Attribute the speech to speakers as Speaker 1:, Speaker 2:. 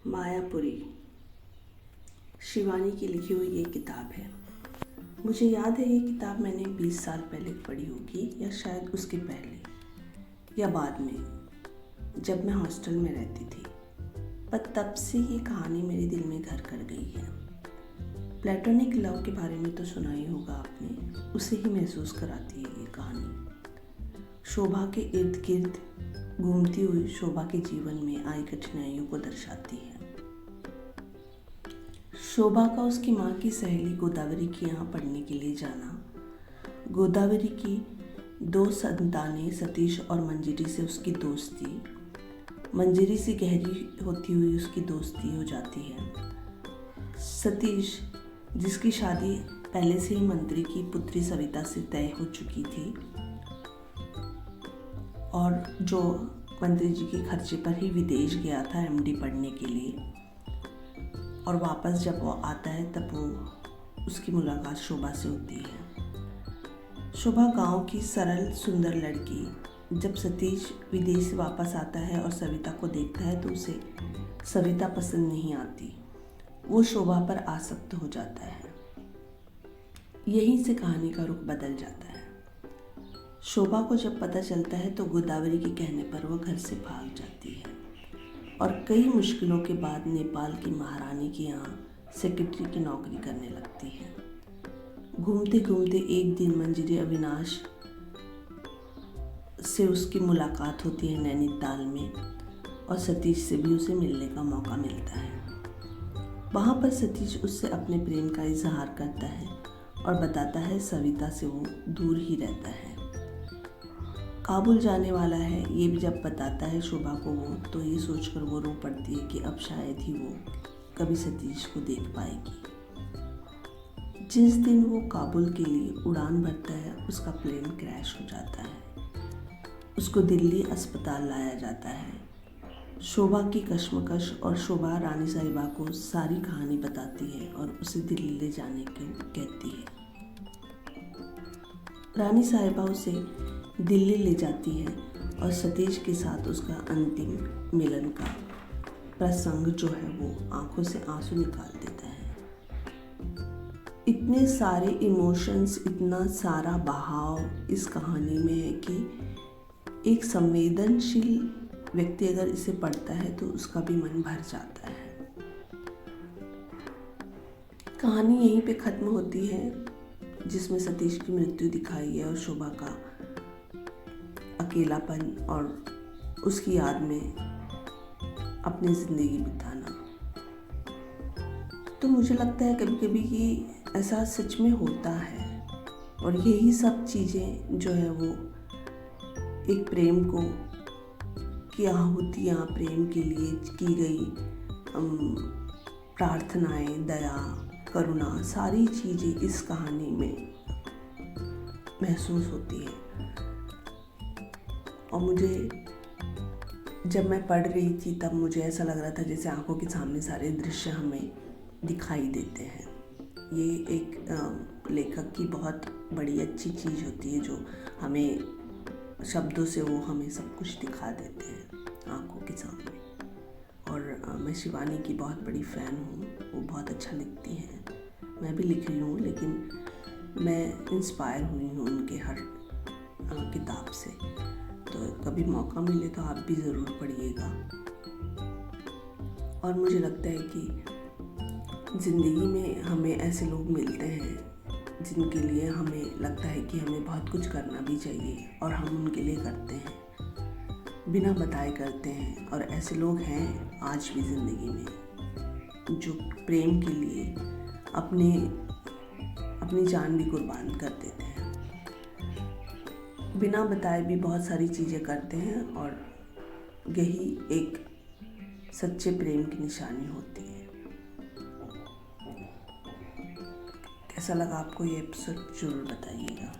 Speaker 1: मायापुरी शिवानी की लिखी हुई ये किताब है। मुझे याद है ये किताब मैंने 20 साल पहले पढ़ी होगी, या शायद उसके पहले या बाद में, जब मैं हॉस्टल में रहती थी। पर तब से ये कहानी मेरे दिल में घर कर गई है। प्लेटोनिक लव के बारे में तो सुना ही होगा आपने, उसे ही महसूस कराती है ये कहानी। शोभा के इर्द गिर्द घूमती हुई शोभा के जीवन में आई कठिनाइयों को दर्शाती है। शोभा का उसकी माँ की सहेली गोदावरी के यहाँ पढ़ने के लिए जाना, गोदावरी की 2 संतानें सतीश और मंजरी से उसकी दोस्ती, मंजरी से गहरी होती हुई उसकी दोस्ती हो जाती है। सतीश, जिसकी शादी पहले से ही मंत्री की पुत्री सविता से तय हो चुकी थी और जो मंत्री जी के खर्चे पर ही विदेश गया था एमडी पढ़ने के लिए, और वापस जब वो आता है तब वो उसकी मुलाकात शोभा से होती है। शोभा गांव की सरल सुंदर लड़की। जब सतीश विदेश से वापस आता है और सविता को देखता है तो उसे सविता पसंद नहीं आती। वो शोभा पर आसक्त हो जाता है। यहीं से कहानी का रुख बदल जाता है। शोभा को जब पता चलता है तो गोदावरी के कहने पर वो घर से भाग जाती है और कई मुश्किलों के बाद नेपाल की महारानी के यहाँ सेक्रेटरी की नौकरी करने लगती है। घूमते घूमते एक दिन मंजरी अविनाश से उसकी मुलाकात होती है नैनीताल में, और सतीश से भी उसे मिलने का मौका मिलता है। वहाँ पर सतीश उससे अपने प्रेम का इजहार करता है और बताता है सविता से वो दूर ही रहता है। काबुल जाने वाला है ये भी जब बताता है शोभा को वो, तो ये सोचकर वो रो पड़ती है कि अब शायद ही वो कभी सतीश को देख पाएगी। जिस दिन वो काबुल के लिए उड़ान भरता है उसका प्लेन क्रैश हो जाता है। उसको दिल्ली अस्पताल लाया जाता है। शोभा की कश्मकश और शोभा रानी साहिबा को सारी कहानी बताती है और उसे दिल्ली ले जाने को कहती है। रानी साहिबा उसे दिल्ली ले जाती है और सतीश के साथ उसका अंतिम मिलन का प्रसंग जो है वो आंखों से आंसू निकाल देता है। इतने सारे इमोशंस, इतना सारा बहाव इस कहानी में है कि एक संवेदनशील व्यक्ति अगर इसे पढ़ता है तो उसका भी मन भर जाता है। कहानी यहीं पे ख़त्म होती है, जिसमें सतीश की मृत्यु दिखाई है और शोभा का अकेलापन और उसकी याद में अपनी ज़िंदगी बिताना। तो मुझे लगता है कभी कभी कि ऐसा सच में होता है, और यही सब चीज़ें जो है वो एक प्रेम को की आहुतियाँ, प्रेम के लिए की गई प्रार्थनाएं, दया, करुणा, सारी चीज़ें इस कहानी में महसूस होती है। और मुझे जब मैं पढ़ रही थी तब मुझे ऐसा लग रहा था जैसे आंखों के सामने सारे दृश्य हमें दिखाई देते हैं। ये एक लेखक की बहुत बड़ी अच्छी चीज़ होती है जो हमें शब्दों से वो हमें सब कुछ दिखा देते हैं आंखों के सामने। और मैं शिवानी की बहुत बड़ी फ़ैन हूँ, वो बहुत अच्छा लिखती हैं। मैं भी लिख रही हूँ, लेकिन मैं इंस्पायर हुई हूँ उनके हर किताब से। तो कभी मौका मिले तो आप भी ज़रूर पढ़िएगा। और मुझे लगता है कि ज़िंदगी में हमें ऐसे लोग मिलते हैं जिनके लिए हमें लगता है कि हमें बहुत कुछ करना भी चाहिए, और हम उनके लिए करते हैं, बिना बताए करते हैं। और ऐसे लोग हैं आज भी ज़िंदगी में जो प्रेम के लिए अपनी जान भी कुर्बान कर देते हैं, बिना बताए भी बहुत सारी चीज़ें करते हैं, और यही एक सच्चे प्रेम की निशानी होती है। कैसा लगा आपको ये एपिसोड ज़रूर बताइएगा।